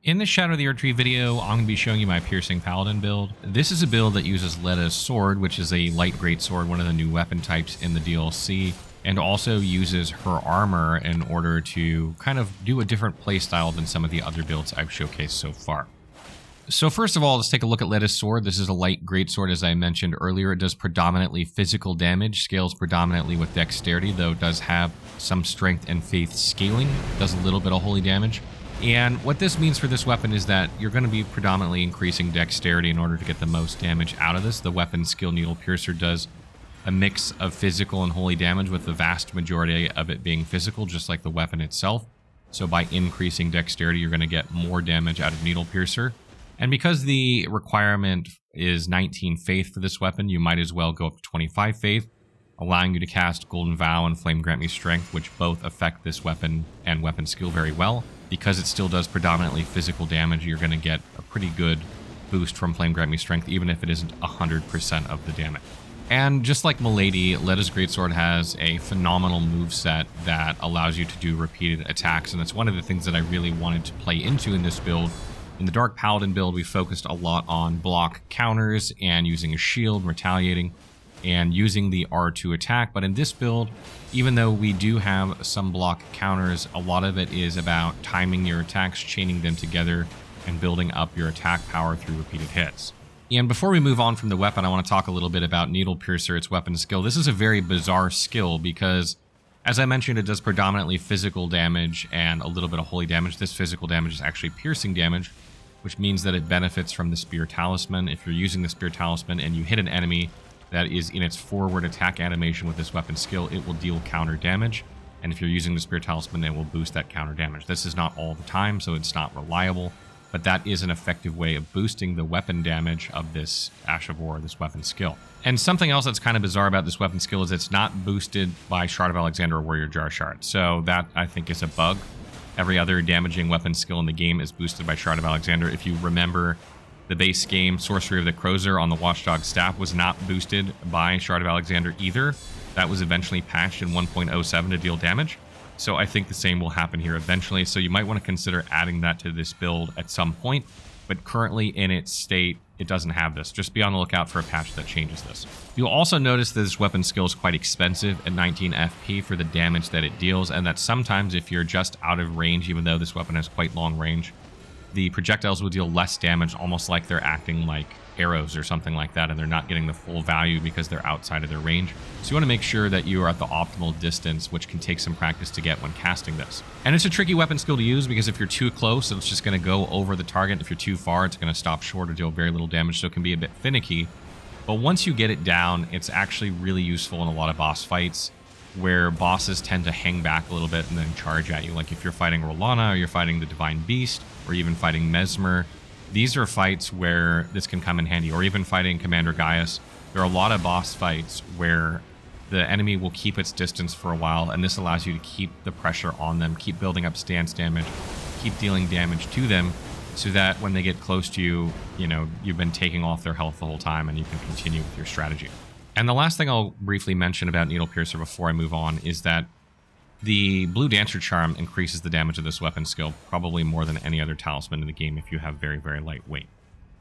In this Shadow of the Erdtree video, I'm going to be showing you my Piercing Paladin build. This is a build that uses Leda's sword, which is a light greatsword, one of the new weapon types in the DLC, and also uses her armor in order to kind of do a different playstyle than some of the other builds I've showcased so far. So first of all, let's take a look at Leda's sword. This is a light greatsword, as I mentioned earlier. It does predominantly physical damage, scales predominantly with dexterity, though it does have some strength and faith scaling. It does a little bit of holy damage. And what this means for this weapon is that you're going to be predominantly increasing dexterity in order to get the most damage out of this. The weapon skill Needle Piercer does a mix of physical and holy damage, with the vast majority of it being physical, just like the weapon itself. So by increasing dexterity, you're going to get more damage out of Needle Piercer. And because the requirement is 19 faith for this weapon, you might as well go up to 25 faith, allowing you to cast Golden Vow and Flame Grant Me Strength, which both affect this weapon and weapon skill very well. Because it still does predominantly physical damage, you're going to get a pretty good boost from Flame Grant Me Strength, even if it isn't 100% of the damage. And just like Milady, Leda's Greatsword has a phenomenal moveset that allows you to do repeated attacks, and that's one of the things that I really wanted to play into in this build. In the Dark Paladin build, we focused a lot on block counters and using a shield, retaliating, and using the R2 attack. But in this build, even though we do have some block counters, a lot of it is about timing your attacks, chaining them together, and building up your attack power through repeated hits. And before we move on from the weapon, I want to talk a little bit about Needle Piercer, its weapon skill. This is a very bizarre skill because, as I mentioned, it does predominantly physical damage and a little bit of holy damage. This physical damage is actually piercing damage, which means that it benefits from the Spear Talisman. If you're using the Spear Talisman and you hit an enemy that is in its forward attack animation with this weapon skill, it will deal counter damage. And if you're using the Spear Talisman, it will boost that counter damage. This is not all the time, so it's not reliable, but that is an effective way of boosting the weapon damage of this Ash of War, this weapon skill. And something else that's kind of bizarre about this weapon skill is it's not boosted by Shard of Alexander or Warrior Jar Shard. So that, I think, is a bug. Every other damaging weapon skill in the game is boosted by Shard of Alexander. If you remember, the base game, Sorcery of the Crozer on the Watchdog staff, was not boosted by Shard of Alexander either. That was eventually patched in 1.07 to deal damage. So I think the same will happen here eventually. So you might want to consider adding that to this build at some point. But currently in its state, it doesn't have this. Just be on the lookout for a patch that changes this. You'll also notice that this weapon skill is quite expensive at 19 FP for the damage that it deals. And that sometimes if you're just out of range, even though this weapon has quite long range, the projectiles will deal less damage, almost like they're acting like arrows or something like that, and they're not getting the full value because they're outside of their range. So you want to make sure that you are at the optimal distance, which can take some practice to get when casting this. And it's a tricky weapon skill to use because if you're too close, it's just going to go over the target. If you're too far, it's going to stop short or deal very little damage, so it can be a bit finicky. But once you get it down, it's actually really useful in a lot of boss fights, where bosses tend to hang back a little bit and then charge at you. Like if you're fighting Rolana, or you're fighting the Divine Beast, or even fighting Mesmer, these are fights where this can come in handy. Or even fighting Commander Gaius. There are a lot of boss fights where the enemy will keep its distance for a while, and this allows you to keep the pressure on them, keep building up stance damage, keep dealing damage to them, so that when they get close to you, you've been taking off their health the whole time and you can continue with your strategy. And the last thing I'll briefly mention about Needle Piercer before I move on is that the Blue Dancer Charm increases the damage of this weapon skill probably more than any other talisman in the game if you have very, very light weight.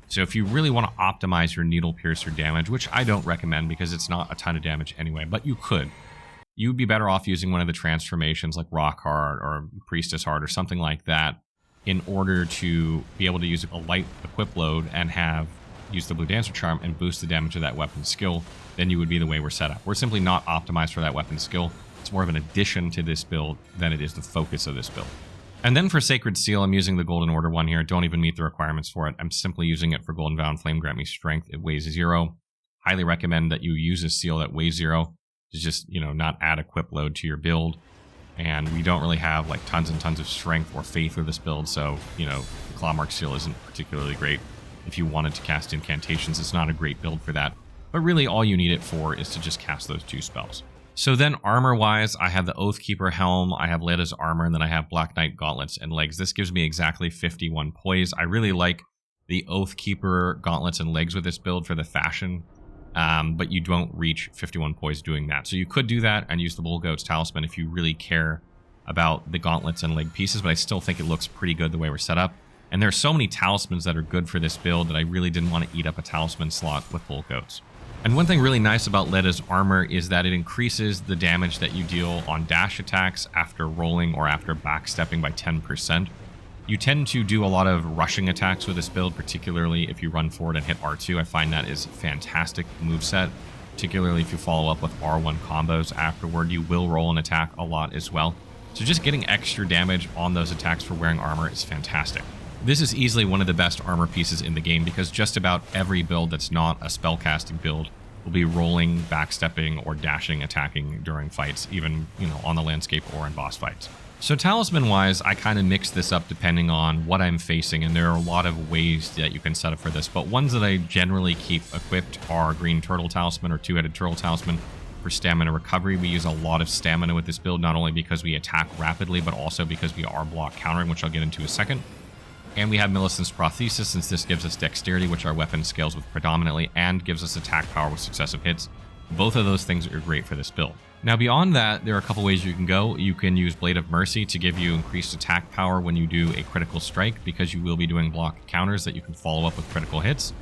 So if you really want to optimize your Needle Piercer damage, which I don't recommend because it's not a ton of damage anyway, but you could, you'd be better off using one of the transformations like Rock Heart or Priestess Heart or something like that in order to be able to use a light equip load and use the Blue Dancer Charm and boost the damage of that weapon skill. Then you would be the way we're set up. We're simply not optimized for that weapon skill. It's more of an addition to this build than it is the focus of this build. And then for Sacred Seal, I'm using the Golden Order one here. Don't even meet the requirements for it. I'm simply using it for Golden Vow and Flame Grant Me Strength. It weighs 0. Highly recommend that you use a seal that weighs 0 to just, not add equip load to your build. And we don't really have like tons and tons of strength or faith for this build, so, the Clawmark Seal isn't particularly great. If you wanted to cast incantations, it's not a great build for that. But really all you need it for is to just cast those 2 spells. So then armor-wise, I have the Oathkeeper Helm, I have Leda's armor, and then I have Black Knight Gauntlets and Legs. This gives me exactly 51 poise. I really like the Oathkeeper Gauntlets and Legs with this build for the fashion, but you don't reach 51 poise doing that. So you could do that and use the Bull Goat's Talisman if you really care about the gauntlets and leg pieces, but I still think it looks pretty good the way we're set up. And there are so many talismans that are good for this build that I really didn't want to eat up a talisman slot with bulk oats. And one thing really nice about Leda's armor is that it increases the damage that you deal on dash attacks after rolling or after backstepping by 10%. You tend to do a lot of rushing attacks with this build, particularly if you run forward and hit R2. I find that is a fantastic moveset, particularly if you follow up with R1 combos afterward. You will roll an attack a lot as well. So just getting extra damage on those attacks for wearing armor is fantastic. This is easily one of the best armor pieces in the game because just about every build that's not a spellcasting build will be rolling, backstepping, or dashing, attacking during fights, even, on the landscape or in boss fights. So talisman-wise, I kind of mix this up depending on what I'm facing, and there are a lot of ways that you can set up for this, but ones that I generally keep equipped are Green Turtle Talisman or Two-Headed Turtle Talisman for stamina recovery. We use a lot of stamina with this build, not only because we attack rapidly, but also because we are block countering, which I'll get into in a second. And we have Millicent's Prothesis, since this gives us dexterity, which our weapon scales with predominantly, and gives us attack power with successive hits. Both of those things are great for this build. Now beyond that, there are a couple ways you can go. You can use Blade of Mercy to give you increased attack power when you do a critical strike, because you will be doing block counters that you can follow up with critical hits.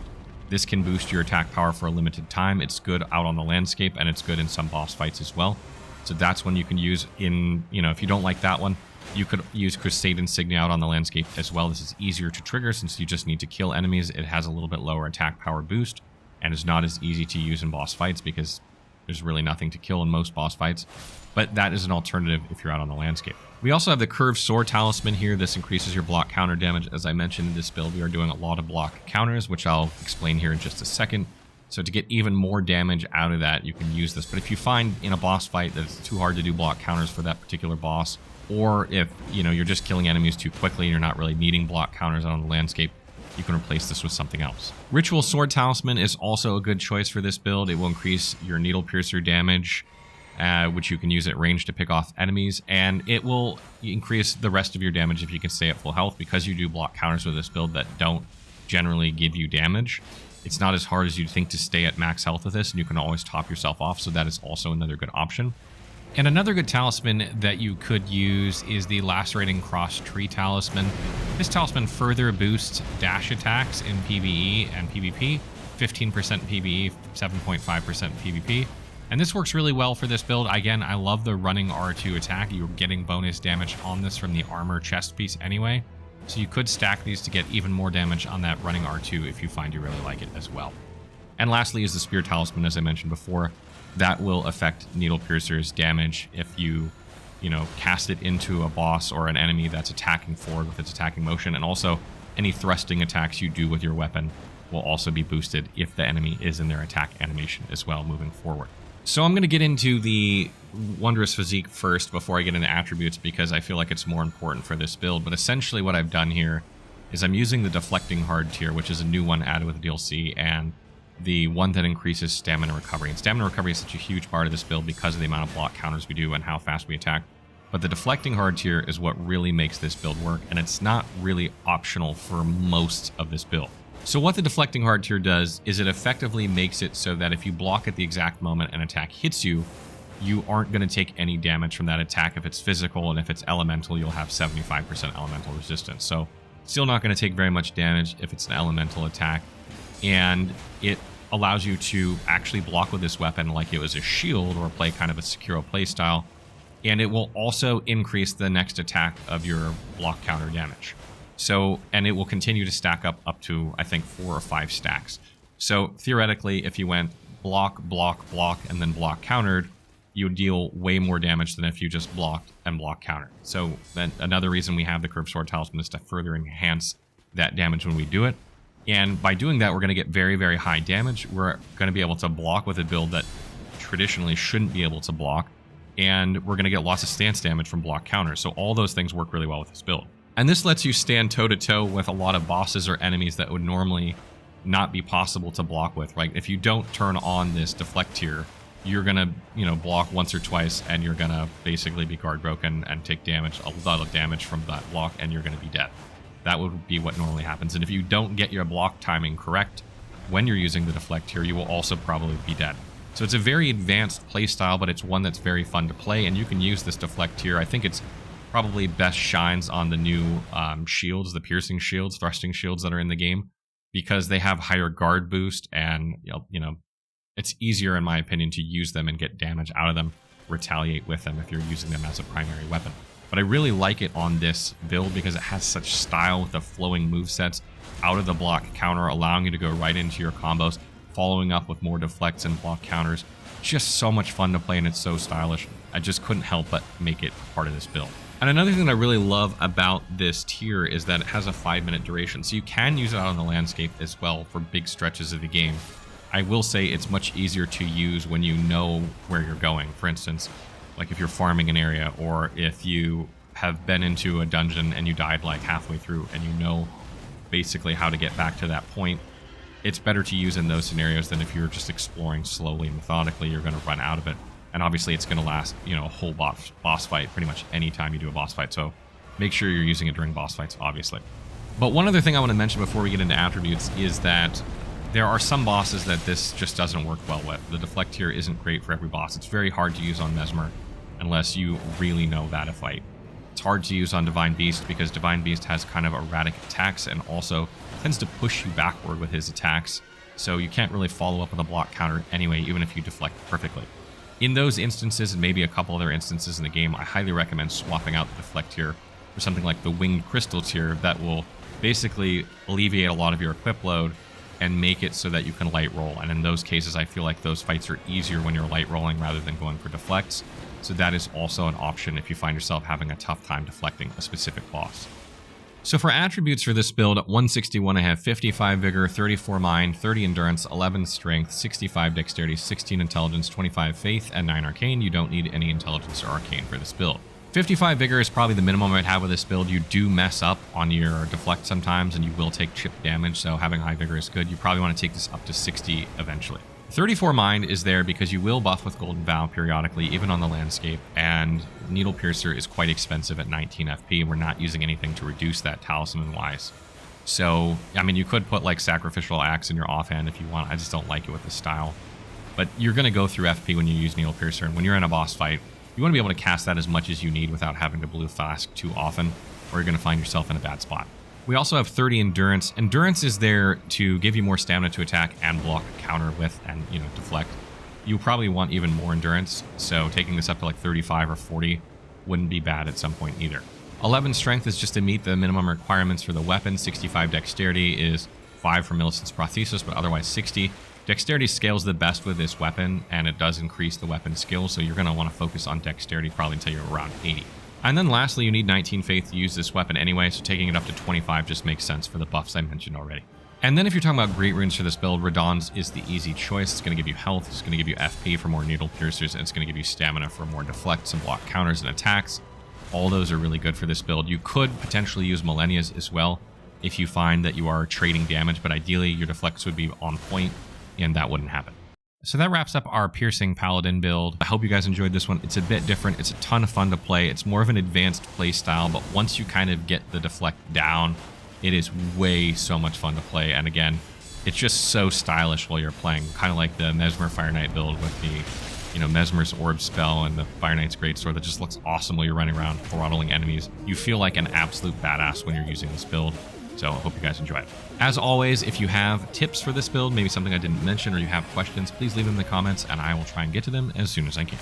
This can boost your attack power for a limited time. It's good out on the landscape, and it's good in some boss fights as well. So that's one you can use in, if you don't like that one, you could use Crusade Insignia out on the landscape as well. This is easier to trigger since you just need to kill enemies. It has a little bit lower attack power boost and is not as easy to use in boss fights because there's really nothing to kill in most boss fights. But that is an alternative if you're out on the landscape. We also have the Curved Sword Talisman here. This increases your block counter damage. As I mentioned in this build, we are doing a lot of block counters, which I'll explain here in just a second. So to get even more damage out of that, you can use this. But if you find in a boss fight that it's too hard to do block counters for that particular boss, or if you're just killing enemies too quickly and you're not really needing block counters on the landscape, you can replace this with something else. Ritual Sword Talisman is also a good choice for this build. It will increase your Needle Piercer damage, which you can use at range to pick off enemies, and it will increase the rest of your damage if you can stay at full health, because you do block counters with this build that don't generally give you damage. It's not as hard as you'd think to stay at max health with this, and you can always top yourself off, so that is also another good option. And another good talisman that you could use is the Lacerating Cross Tree Talisman. This talisman further boosts dash attacks in PvE and PvP, 15% PvE, 7.5% PvP. And this works really well for this build. Again, I love the running R2 attack. You're getting bonus damage on this from the armor chest piece anyway. So you could stack these to get even more damage on that running R2 if you find you really like it as well. And lastly is the Spear Talisman, as I mentioned before. That will affect Needle Piercer's damage if you, cast it into a boss or an enemy that's attacking forward with its attacking motion. And also, any thrusting attacks you do with your weapon will also be boosted if the enemy is in their attack animation as well moving forward. So I'm going to get into the Wondrous Physique first before I get into attributes, because I feel like it's more important for this build. But essentially what I've done here is I'm using the Deflecting Hardtear, which is a new one added with the DLC, and the one that increases stamina recovery. And stamina recovery is such a huge part of this build because of the amount of block counters we do and how fast we attack. But the Deflecting Hardtear is what really makes this build work, and it's not really optional for most of this build. So what the Deflecting Hardtear does is it effectively makes it so that if you block at the exact moment an attack hits you, you aren't going to take any damage from that attack if it's physical, and if it's elemental, you'll have 75% elemental resistance. So still not going to take very much damage if it's an elemental attack. And it allows you to actually block with this weapon like it was a shield, or play kind of a Sekiro playstyle. And it will also increase the next attack of your block counter damage. So, and it will continue to stack up to, I think, 4 or 5 stacks. So theoretically, if you went block, block, block, and then block countered, you would deal way more damage than if you just blocked and block countered. So then another reason we have the Curved Sword Talisman is to further enhance that damage when we do it. And by doing that, we're going to get very, very high damage. We're going to be able to block with a build that traditionally shouldn't be able to block. And we're going to get lots of stance damage from block counters. So all those things work really well with this build. And this lets you stand toe-to-toe with a lot of bosses or enemies that would normally not be possible to block with, right? If you don't turn on this Deflectear, you're going to, block once or twice, and you're going to basically be guard broken and take damage, a lot of damage from that block, and you're going to be dead. That would be what normally happens. And if you don't get your block timing correct when you're using the Deflectear, you will also probably be dead. So it's a very advanced playstyle, but it's one that's very fun to play, and you can use this Deflectear. I think it's probably best shines on the new shields, the piercing shields, thrusting shields that are in the game, because they have higher guard boost, and it's easier, in my opinion, to use them and get damage out of them, retaliate with them if you're using them as a primary weapon. But I really like it on this build because it has such style with the flowing movesets, out of the block counter, allowing you to go right into your combos, following up with more deflects and block counters. Just so much fun to play, and it's so stylish. I just couldn't help but make it part of this build. And another thing that I really love about this tier is that it has a 5-minute duration, so you can use it out on the landscape as well for big stretches of the game. I will say it's much easier to use when you know where you're going. For instance, like if you're farming an area, or if you have been into a dungeon and you died like halfway through and you know basically how to get back to that point. It's better to use in those scenarios than if you're just exploring slowly and methodically. You're going to run out of it. And obviously it's going to last, a whole boss fight pretty much any time you do a boss fight. So make sure you're using it during boss fights, obviously. But one other thing I want to mention before we get into attributes is that there are some bosses that this just doesn't work well with. The Deflectear isn't great for every boss. It's very hard to use on Mesmer unless you really know that to fight. It's hard to use on Divine Beast because Divine Beast has kind of erratic attacks and also tends to push you backward with his attacks. So you can't really follow up with a block counter anyway, even if you deflect perfectly. In those instances, and maybe a couple other instances in the game, I highly recommend swapping out the Deflectear for something like the Winged Crystal tier that will basically alleviate a lot of your equip load and make it so that you can light roll. And in those cases, I feel like those fights are easier when you're light rolling rather than going for deflects. So that is also an option if you find yourself having a tough time deflecting a specific boss. So for attributes for this build, at 161 I have 55 Vigor, 34 Mind, 30 Endurance, 11 Strength, 65 Dexterity, 16 Intelligence, 25 Faith, and 9 Arcane. You don't need any Intelligence or Arcane for this build. 55 Vigor is probably the minimum I'd have with this build. You do mess up on your deflect sometimes, and you will take chip damage, so having high Vigor is good. You probably want to take this up to 60 eventually. 34 Mind is there because you will buff with Golden Vow periodically, even on the landscape, and Needle Piercer is quite expensive at 19 FP, and we're not using anything to reduce that talisman-wise. So, I mean, you could put like Sacrificial Axe in your offhand if you want. I just don't like it with this style. But you're going to go through FP when you use Needle Piercer, and when you're in a boss fight, you want to be able to cast that as much as you need without having to Blue Flask too often, or you're going to find yourself in a bad spot. We also have 30 Endurance. Endurance is there to give you more stamina to attack and block, counter with, and, deflect. You'll probably want even more Endurance, so taking this up to like 35 or 40 wouldn't be bad at some point either. 11 Strength is just to meet the minimum requirements for the weapon. 65 Dexterity is 5 for Millicent's Prothesis, but otherwise 60. Dexterity scales the best with this weapon, and it does increase the weapon skill, so you're going to want to focus on Dexterity probably until you're around 80. And then lastly, you need 19 Faith to use this weapon anyway, so taking it up to 25 just makes sense for the buffs I mentioned already. And then if you're talking about Great Runes for this build, Radahn's is the easy choice. It's going to give you health, it's going to give you FP for more Needle Piercers, and it's going to give you stamina for more deflects and block counters and attacks. All those are really good for this build. You could potentially use Millennia's as well if you find that you are trading damage, but ideally your deflects would be on point, and that wouldn't happen. So that wraps up our Piercing Paladin build. I hope you guys enjoyed this one. It's a bit different. It's a ton of fun to play. It's more of an advanced play style, but once you kind of get the deflect down, it is way so much fun to play. And again, it's just so stylish while you're playing, kind of like the Mesmer Fire Knight build with the, Mesmer's Orb spell and the Fire Knight's Greatsword that just looks awesome while you're running around throttling enemies. You feel like an absolute badass when you're using this build. So I hope you guys enjoy it. As always, if you have tips for this build, maybe something I didn't mention, or you have questions, please leave them in the comments and I will try and get to them as soon as I can.